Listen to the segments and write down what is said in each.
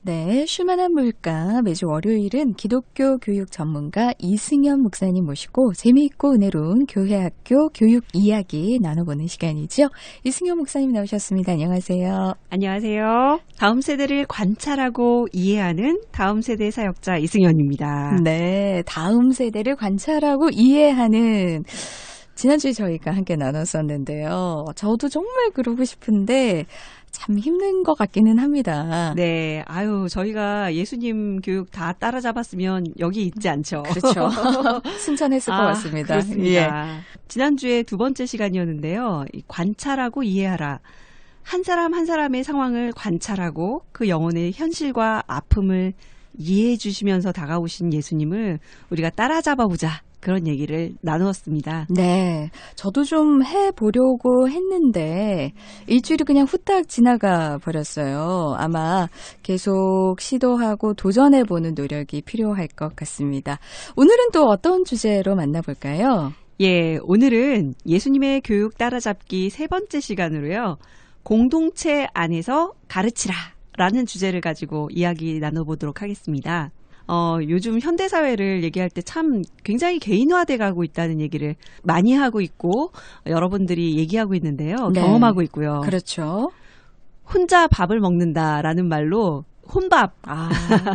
네, 쉴만한 물가 매주 월요일은 기독교 교육 전문가 이승현 목사님 모시고 재미있고 은혜로운 교회학교 교육 이야기 나눠보는 시간이죠. 이승현 목사님 나오셨습니다. 안녕하세요. 안녕하세요. 다음 세대를 관찰하고 이해하는 다음 세대 사역자 이승현입니다. 네, 다음 세대를 관찰하고 이해하는 지난주에 저희가 함께 나눴었는데요. 저도 정말 그러고 싶은데 참 힘든 것 같기는 합니다. 네, 저희가 예수님 교육 다 따라잡았으면 여기 있지 않죠. 그렇죠. 순천했을 것 같습니다. 그렇습니다. 예. 지난주에 두 번째 시간이었는데요. 관찰하고 이해하라. 한 사람 한 사람의 상황을 관찰하고 그 영혼의 현실과 아픔을 이해해 주시면서 다가오신 예수님을 우리가 따라잡아보자. 그런 얘기를 나누었습니다. 네, 저도 좀 해보려고 했는데 일주일이 그냥 후딱 지나가 버렸어요. 아마 계속 시도하고 도전해보는 노력이 필요할 것 같습니다. 오늘은 또 어떤 주제로 만나볼까요? 예, 오늘은 예수님의 교육 따라잡기 세 번째 시간으로요. 공동체 안에서 가르치라 라는 주제를 가지고 이야기 나눠보도록 하겠습니다. 요즘 현대사회를 얘기할 때 참 굉장히 개인화돼 가고 있다는 얘기를 많이 하고 있고 여러분들이 얘기하고 있는데요. 네. 경험하고 있고요. 그렇죠. 혼자 밥을 먹는다라는 말로 혼밥.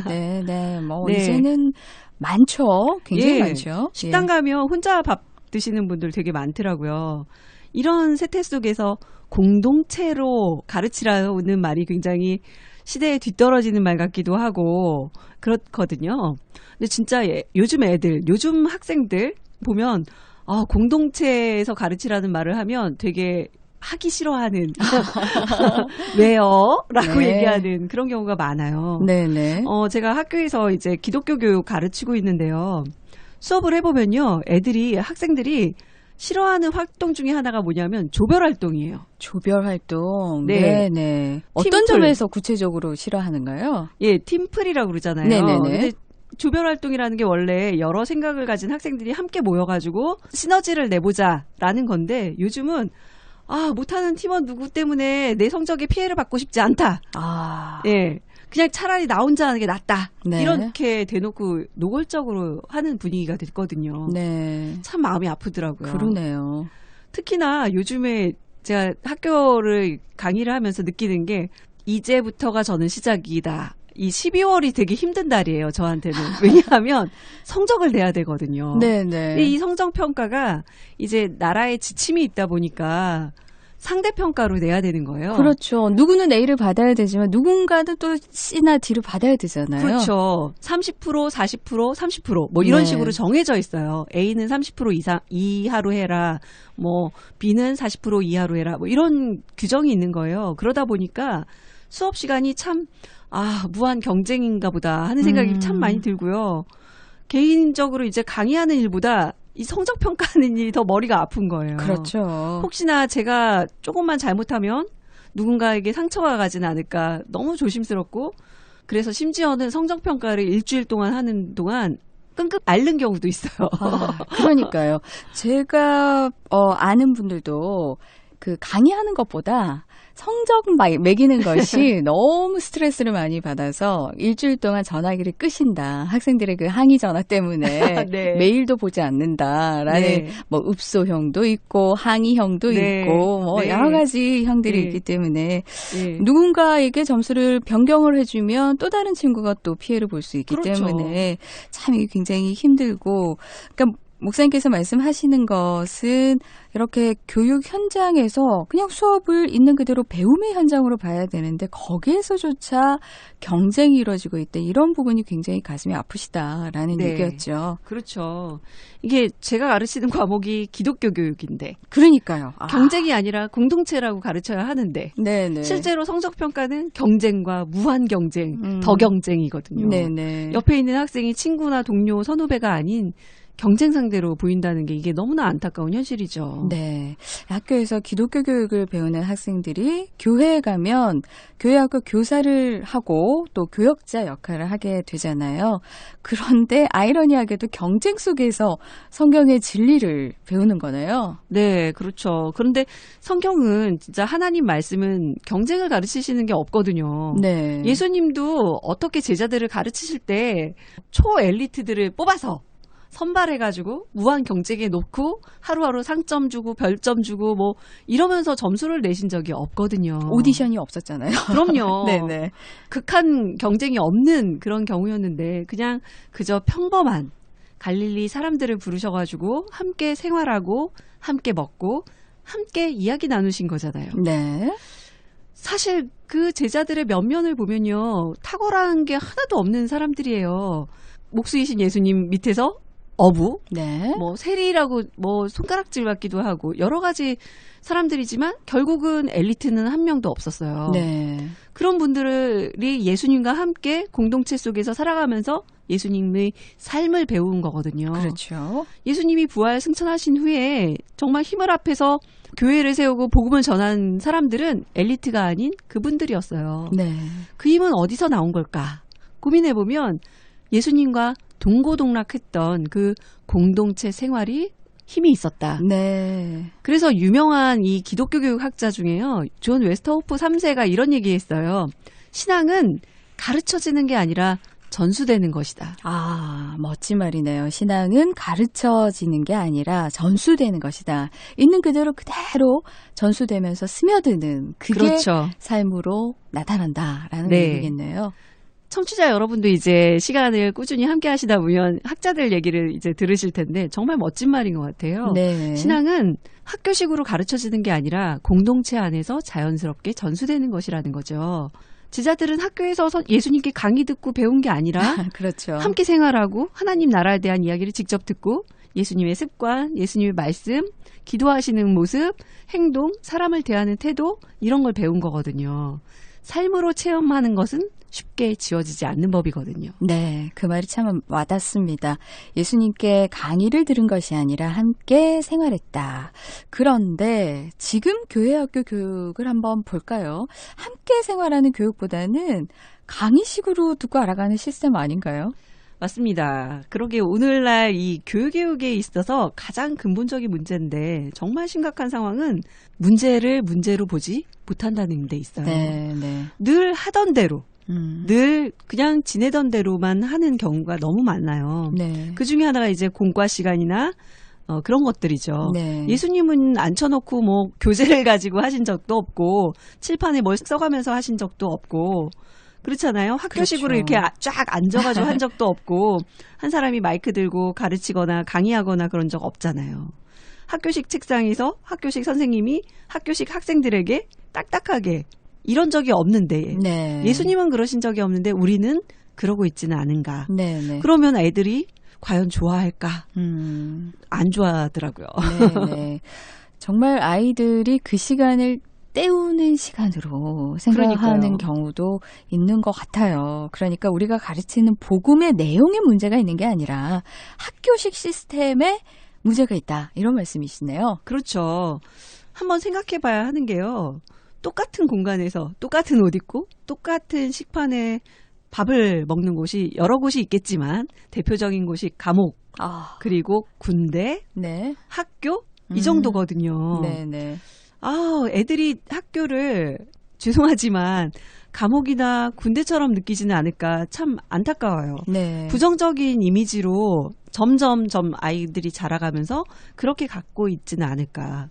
네. 네. 이제는 많죠. 굉장히 예, 많죠. 식당 가면 혼자 밥 드시는 분들 되게 많더라고요. 이런 세태 속에서 공동체로 가르치라는 말이 굉장히 시대에 뒤떨어지는 말 같기도 하고 그렇거든요. 근데 진짜 요즘 학생들 보면 공동체에서 가르치라는 말을 하면 되게 하기 싫어하는 왜요? 라고 네. 얘기하는 그런 경우가 많아요. 네네. 제가 학교에서 이제 기독교 교육 가르치고 있는데요. 수업을 해보면요. 학생들이 싫어하는 활동 중에 하나가 뭐냐면 조별 활동이에요. 조별 활동. 네. 네네. 어떤 팀플. 점에서 구체적으로 싫어하는가요? 예, 팀플이라고 그러잖아요. 네네네. 근데 조별 활동이라는 게 원래 여러 생각을 가진 학생들이 함께 모여가지고 시너지를 내보자라는 건데 요즘은 못하는 팀원 누구 때문에 내 성적에 피해를 받고 싶지 않다. 예. 그냥 차라리 나 혼자 하는 게 낫다. 네. 이렇게 대놓고 노골적으로 하는 분위기가 됐거든요. 네. 참 마음이 아프더라고요. 그러네요. 특히나 요즘에 제가 학교를 강의를 하면서 느끼는 게 이제부터가 저는 시작이다. 이 12월이 되게 힘든 달이에요, 저한테는. 왜냐하면 성적을 내야 되거든요. 네네. 이 성적평가가 이제 나라에 지침이 있다 보니까 상대평가로 내야 되는 거예요. 그렇죠. 누구는 A를 받아야 되지만 누군가는 또 C나 D를 받아야 되잖아요. 그렇죠. 30%, 40%, 30% 뭐 이런 네. 식으로 정해져 있어요. A는 30% 이하로 해라. 뭐 B는 40% 이하로 해라. 뭐 이런 규정이 있는 거예요. 그러다 보니까 수업 시간이 참 무한 경쟁인가 보다 하는 생각이 참 많이 들고요. 개인적으로 이제 강의하는 일보다 이 성적 평가하는 일이 더 머리가 아픈 거예요. 그렇죠. 혹시나 제가 조금만 잘못하면 누군가에게 상처가 가진 않을까 너무 조심스럽고 그래서 심지어는 성적 평가를 일주일 동안 하는 동안 끙끙 앓는 경우도 있어요. 그러니까요. 제가 아는 분들도 그 강의하는 것보다 성적 매기는 것이 너무 스트레스를 많이 받아서 일주일 동안 전화기를 끄신다. 학생들의 그 항의 전화 때문에 네. 메일도 보지 않는다라는 네. 뭐 읍소형도 있고 항의형도 네. 있고 뭐 네. 여러 가지 형들이 네. 있기 때문에 예. 누군가에게 점수를 변경을 해주면 또 다른 친구가 또 피해를 볼 수 있기 그렇죠. 때문에 참 이게 굉장히 힘들고 그러니까 목사님께서 말씀하시는 것은 이렇게 교육 현장에서 그냥 수업을 있는 그대로 배움의 현장으로 봐야 되는데 거기에서조차 경쟁이 이루어지고 있다. 이런 부분이 굉장히 가슴이 아프시다라는 네. 얘기였죠. 그렇죠. 이게 제가 가르치는 과목이 기독교 교육인데 그러니까요. 경쟁이 아니라 공동체라고 가르쳐야 하는데 네네. 실제로 성적평가는 경쟁과 무한 경쟁, 더 경쟁이거든요. 네네. 옆에 있는 학생이 친구나 동료, 선후배가 아닌 경쟁 상대로 보인다는 게 이게 너무나 안타까운 현실이죠. 네. 학교에서 기독교 교육을 배우는 학생들이 교회에 가면 교회학교 교사를 하고 또 교역자 역할을 하게 되잖아요. 그런데 아이러니하게도 경쟁 속에서 성경의 진리를 배우는 거네요. 네, 그렇죠. 그런데 성경은 진짜 하나님 말씀은 경쟁을 가르치시는 게 없거든요. 네. 예수님도 어떻게 제자들을 가르치실 때 초엘리트들을 뽑아서 선발해가지고 무한 경쟁에 놓고 하루하루 상점 주고 별점 주고 뭐 이러면서 점수를 내신 적이 없거든요. 오디션이 없었잖아요. 그럼요. 네네. 극한 경쟁이 없는 그런 경우였는데 그냥 그저 평범한 갈릴리 사람들을 부르셔가지고 함께 생활하고 함께 먹고 함께 이야기 나누신 거잖아요. 네. 사실 그 제자들의 면면을 보면요. 탁월한 게 하나도 없는 사람들이에요. 목수이신 예수님 밑에서 어부, 네. 뭐 세리라고 뭐 손가락질 받기도 하고 여러 가지 사람들이지만 결국은 엘리트는 한 명도 없었어요. 네. 그런 분들이 예수님과 함께 공동체 속에서 살아가면서 예수님의 삶을 배운 거거든요. 그렇죠. 예수님이 부활 승천하신 후에 정말 힘을 합해서 교회를 세우고 복음을 전한 사람들은 엘리트가 아닌 그분들이었어요. 네. 그 힘은 어디서 나온 걸까? 고민해보면 예수님과 동고동락했던 그 공동체 생활이 힘이 있었다. 네. 그래서 유명한 이 기독교 교육 학자 중에요. 존 웨스터호프 3세가 이런 얘기했어요. 신앙은 가르쳐지는 게 아니라 전수되는 것이다. 아, 멋진 말이네요. 신앙은 가르쳐지는 게 아니라 전수되는 것이다. 있는 그대로 전수되면서 스며드는 그게 그렇죠. 삶으로 나타난다라는 네. 얘기겠네요. 청취자 여러분도 이제 시간을 꾸준히 함께 하시다 보면 학자들 얘기를 이제 들으실 텐데 정말 멋진 말인 것 같아요. 네. 신앙은 학교식으로 가르쳐지는 게 아니라 공동체 안에서 자연스럽게 전수되는 것이라는 거죠. 제자들은 학교에서 예수님께 강의 듣고 배운 게 아니라 그렇죠. 함께 생활하고 하나님 나라에 대한 이야기를 직접 듣고 예수님의 습관, 예수님의 말씀, 기도하시는 모습, 행동, 사람을 대하는 태도 이런 걸 배운 거거든요. 삶으로 체험하는 것은 쉽게 지워지지 않는 법이거든요. 네, 그 말이 참 와닿습니다. 예수님께 강의를 들은 것이 아니라 함께 생활했다. 그런데 지금 교회학교 교육을 한번 볼까요? 함께 생활하는 교육보다는 강의식으로 듣고 알아가는 시스템 아닌가요? 맞습니다. 그러게 오늘날 이 교육에 있어서 가장 근본적인 문제인데 정말 심각한 상황은 문제를 문제로 보지 못한다는 데 있어요. 네, 네. 늘 하던 대로 늘 그냥 지내던 대로만 하는 경우가 너무 많아요. 네. 그 중에 하나가 이제 공과 시간이나 그런 것들이죠. 네. 예수님은 앉혀놓고 뭐 교재를 가지고 하신 적도 없고 칠판에 뭘 써가면서 하신 적도 없고 그렇잖아요. 학교식으로 그렇죠. 이렇게 쫙 앉아가지고 한 적도 없고 한 사람이 마이크 들고 가르치거나 강의하거나 그런 적 없잖아요. 학교식 책상에서 학교식 선생님이 학교식 학생들에게 딱딱하게 이런 적이 없는데 네. 예수님은 그러신 적이 없는데 우리는 그러고 있지는 않은가. 네, 네. 그러면 애들이 과연 좋아할까? 안 좋아하더라고요. 네, 네. 정말 아이들이 그 시간을 때우는 시간으로 생각하는 그러니까요. 경우도 있는 것 같아요. 그러니까 우리가 가르치는 복음의 내용에 문제가 있는 게 아니라 학교식 시스템에 문제가 있다. 이런 말씀이시네요. 그렇죠. 한번 생각해 봐야 하는 게요. 똑같은 공간에서 똑같은 옷 입고 똑같은 식판에 밥을 먹는 곳이 여러 곳이 있겠지만 대표적인 곳이 감옥, 그리고 군대, 네. 학교 이 정도거든요. 네, 네. 애들이 학교를 죄송하지만 감옥이나 군대처럼 느끼지는 않을까 참 안타까워요. 네. 부정적인 이미지로 점점 아이들이 자라가면서 그렇게 갖고 있지는 않을까.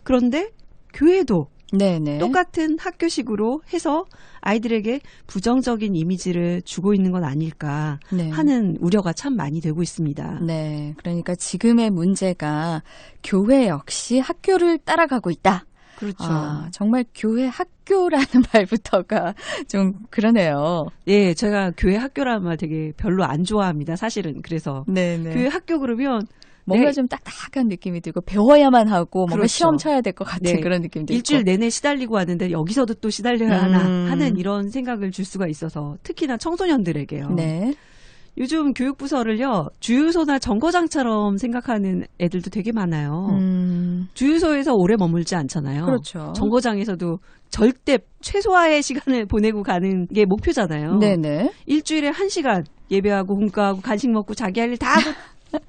그런데 교회도 네네. 똑같은 학교식으로 해서 아이들에게 부정적인 이미지를 주고 있는 건 아닐까 네. 하는 우려가 참 많이 되고 있습니다. 네. 그러니까 지금의 문제가 교회 역시 학교를 따라가고 있다. 그렇죠. 정말 교회 학교라는 말부터가 좀 그러네요. 네, 제가 교회 학교라는 말 되게 별로 안 좋아합니다. 사실은. 그래서 네네. 교회 학교 그러면 뭔가 좀 딱딱한 느낌이 들고 배워야만 하고 뭔가 그렇죠. 시험 쳐야 될 것 같은 네. 그런 느낌도 일주일 있고. 내내 시달리고 왔는데 여기서도 또 시달려야 하나 하는 이런 생각을 줄 수가 있어서 특히나 청소년들에게요. 네. 요즘 교육부서를요, 주유소나 정거장처럼 생각하는 애들도 되게 많아요. 주유소에서 오래 머물지 않잖아요. 그렇죠. 정거장에서도 절대 최소화의 시간을 보내고 가는 게 목표잖아요. 네네. 일주일에 1시간 예배하고 공과하고 간식 먹고 자기 할 일 다 하고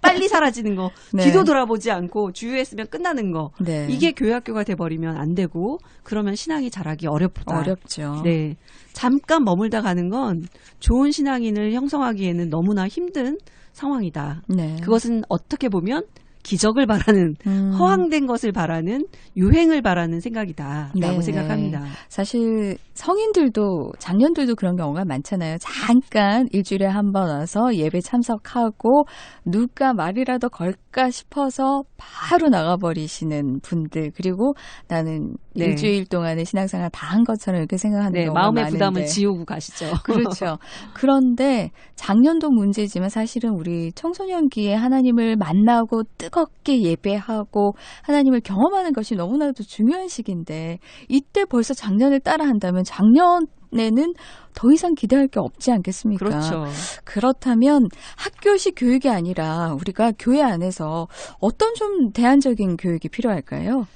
빨리 사라지는 거, 네. 뒤도 돌아보지 않고 주유했으면 끝나는 거. 네. 이게 교회학교가 돼버리면 안 되고 그러면 신앙이 자라기 어렵다. 어렵죠. 네, 잠깐 머물다 가는 건 좋은 신앙인을 형성하기에는 너무나 힘든 상황이다. 네. 그것은 어떻게 보면 기적을 바라는 허황된 것을 바라는 유행을 바라는 생각이다라고 네네. 생각합니다. 사실 성인들도 장년들도 그런 경우가 많잖아요. 잠깐 일주일에 한 번 와서 예배 참석하고 누가 말이라도 걸까 싶어서 바로 나가버리시는 분들, 그리고 나는 네. 일주일 동안의 신앙생활 다 한 것처럼 이렇게 생각하는 네, 경우가 마음의 많은데. 부담을 지우고 가시죠. 그렇죠. 그런데 작년도 문제지만 사실은 우리 청소년기에 하나님을 만나고 뜨겁게 예배하고 하나님을 경험하는 것이 너무나도 중요한 시기인데, 이때 벌써 작년을 따라한다면 작년에는 더 이상 기대할 게 없지 않겠습니까? 그렇죠. 그렇다면 학교식 교육이 아니라 우리가 교회 안에서 어떤 좀 대안적인 교육이 필요할까요?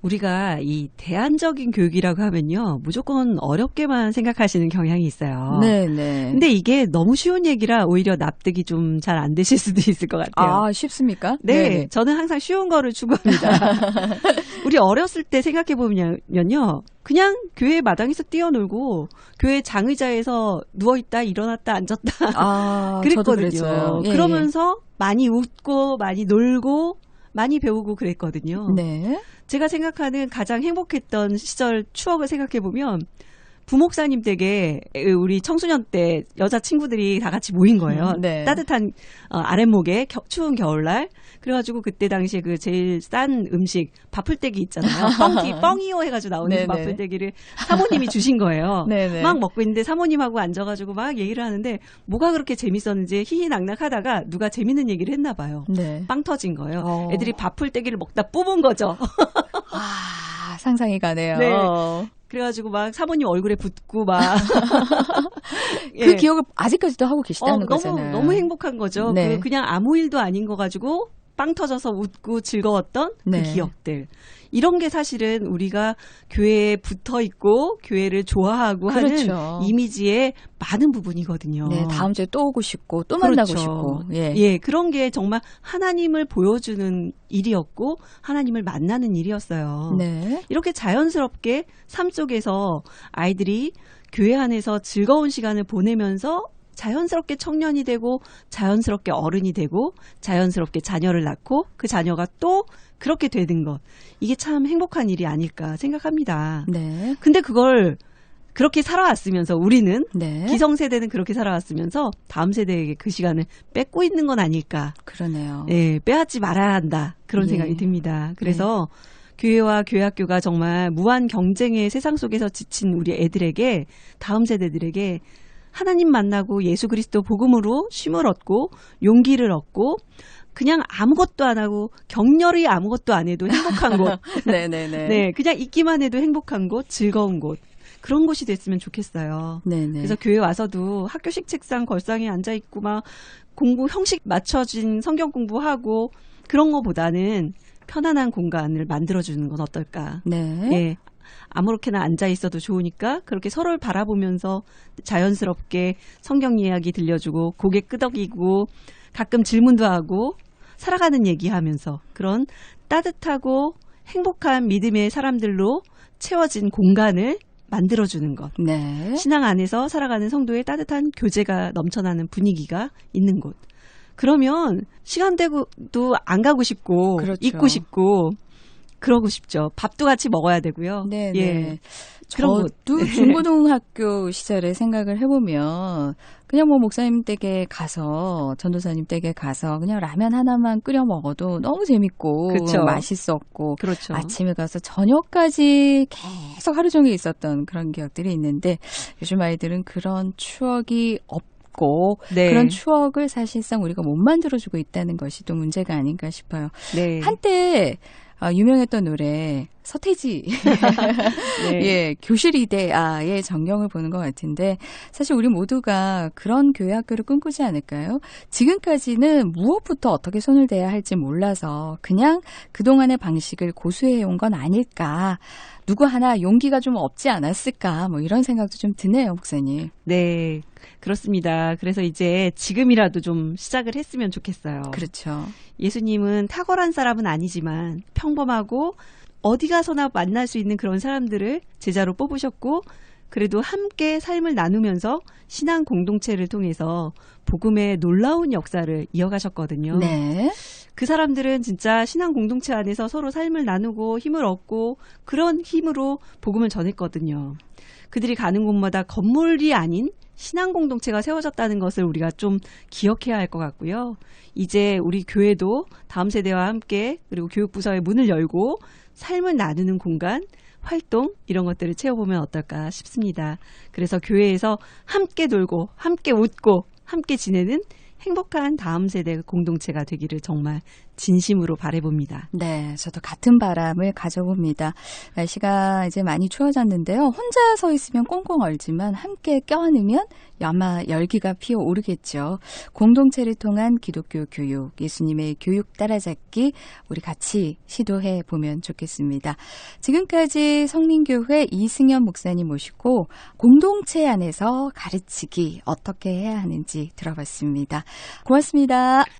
우리가 이 대안적인 교육이라고 하면요, 무조건 어렵게만 생각하시는 경향이 있어요. 네네. 근데 이게 너무 쉬운 얘기라 오히려 납득이 좀 잘 안 되실 수도 있을 것 같아요. 아, 쉽습니까? 네, 네네. 저는 항상 쉬운 거를 추구합니다. 우리 어렸을 때 생각해보면요, 그냥 교회 마당에서 뛰어놀고 교회 장의자에서 누워있다 일어났다 앉았다 아, 저도 그랬거든요. 그랬어요. 예, 그러면서 많이 웃고 많이 놀고 많이 배우고 그랬거든요. 네. 제가 생각하는 가장 행복했던 시절 추억을 생각해보면 부목사님 댁에 우리 청소년 때 여자 친구들이 다 같이 모인 거예요. 네. 따뜻한 아랫목에 추운 겨울날. 그래가지고 그때 당시에 그 제일 싼 음식 밥풀떼기 있잖아요. 뻥이요 해가지고 나오는 그 네네. 밥풀떼기를 사모님이 주신 거예요. 네네. 막 먹고 있는데 사모님하고 앉아가지고 막 얘기를 하는데 뭐가 그렇게 재밌었는지 희희낙낙하다가 누가 재밌는 얘기를 했나 봐요. 네. 빵 터진 거예요. 어. 애들이 밥풀떼기를 먹다 뽑은 거죠. 아, 상상이 가네요. 네. 그래가지고 막 사모님 얼굴에 붓고 막 그 기억을 아직까지도 하고 계시다는 거잖아요. 너무 행복한 거죠. 네. 그냥 아무 일도 아닌 거 가지고 빵 터져서 웃고 즐거웠던 네. 그 기억들. 이런 게 사실은 우리가 교회에 붙어 있고 교회를 좋아하고 그렇죠. 하는 이미지의 많은 부분이거든요. 네, 다음 주에 또 오고 싶고 또 그렇죠. 만나고 싶고. 예. 예, 그런 게 정말 하나님을 보여주는 일이었고 하나님을 만나는 일이었어요. 네. 이렇게 자연스럽게 삶 속에서 아이들이 교회 안에서 즐거운 시간을 보내면서 자연스럽게 청년이 되고 자연스럽게 어른이 되고 자연스럽게 자녀를 낳고 그 자녀가 또 그렇게 되는 것. 이게 참 행복한 일이 아닐까 생각합니다. 네. 근데 그걸 그렇게 살아왔으면서 우리는 네. 기성세대는 그렇게 살아왔으면서 다음 세대에게 그 시간을 뺏고 있는 건 아닐까. 그러네요. 예, 빼앗지 말아야 한다. 그런 예. 생각이 듭니다. 그래서 교회와 교회학교가 정말 무한 경쟁의 세상 속에서 지친 우리 애들에게, 다음 세대들에게 하나님 만나고 예수 그리스도 복음으로 쉼을 얻고 용기를 얻고 그냥 아무것도 안 하고 격렬히 아무것도 안 해도 행복한 곳. 네네네. 네, 그냥 있기만 해도 행복한 곳, 즐거운 곳. 그런 곳이 됐으면 좋겠어요. 네네. 그래서 교회 와서도 학교식 책상 걸상에 앉아 있고 막 공부 형식 맞춰진 성경 공부하고 그런 거보다는 편안한 공간을 만들어주는 건 어떨까. 네. 예. 아무렇게나 앉아 있어도 좋으니까 그렇게 서로를 바라보면서 자연스럽게 성경 이야기 들려주고 고개 끄덕이고 가끔 질문도 하고 살아가는 얘기하면서 그런 따뜻하고 행복한 믿음의 사람들로 채워진 공간을 만들어주는 것. 네. 신앙 안에서 살아가는 성도의 따뜻한 교제가 넘쳐나는 분위기가 있는 곳. 그러면 시간 되고도 안 가고 싶고 그렇죠. 있고 싶고 그러고 싶죠. 밥도 같이 먹어야 되고요. 네, 예. 네. 그런 곳. 저도 중고등학교 시절에 생각을 해보면 그냥 뭐 목사님 댁에 가서 전도사님 댁에 가서 그냥 라면 하나만 끓여 먹어도 너무 재밌고 그쵸. 맛있었고 그렇죠. 아침에 가서 저녁까지 계속 하루 종일 있었던 그런 기억들이 있는데 요즘 아이들은 그런 추억이 없고 네. 그런 추억을 사실상 우리가 못 만들어주고 있다는 것이 또 문제가 아닌가 싶어요. 네. 한때 유명했던 노래 서태지 네. 예, 교실이대아의 전경을 보는 것 같은데 사실 우리 모두가 그런 교회 학교를 꿈꾸지 않을까요? 지금까지는 무엇부터 어떻게 손을 대야 할지 몰라서 그냥 그동안의 방식을 고수해온 건 아닐까. 누구 하나 용기가 좀 없지 않았을까 뭐 이런 생각도 좀 드네요, 목사님. 네, 그렇습니다. 그래서 이제 지금이라도 좀 시작을 했으면 좋겠어요. 그렇죠. 예수님은 탁월한 사람은 아니지만 평범하고 어디 가서나 만날 수 있는 그런 사람들을 제자로 뽑으셨고 그래도 함께 삶을 나누면서 신앙 공동체를 통해서 복음의 놀라운 역사를 이어가셨거든요. 네. 그 사람들은 진짜 신앙 공동체 안에서 서로 삶을 나누고 힘을 얻고 그런 힘으로 복음을 전했거든요. 그들이 가는 곳마다 건물이 아닌 신앙 공동체가 세워졌다는 것을 우리가 좀 기억해야 할 것 같고요. 이제 우리 교회도 다음 세대와 함께 그리고 교육부서의 문을 열고 삶을 나누는 공간, 활동 이런 것들을 채워보면 어떨까 싶습니다. 그래서 교회에서 함께 놀고 함께 웃고 함께 지내는 행복한 다음 세대 공동체가 되기를 정말 진심으로 바라봅니다. 네, 저도 같은 바람을 가져봅니다. 날씨가 이제 많이 추워졌는데요. 혼자 서 있으면 꽁꽁 얼지만 함께 껴안으면 아마 열기가 피어오르겠죠. 공동체를 통한 기독교 교육, 예수님의 교육 따라잡기 우리 같이 시도해 보면 좋겠습니다. 지금까지 성린교회 이승현 목사님 모시고 공동체 안에서 가르치기 어떻게 해야 하는지 들어봤습니다. 고맙습니다.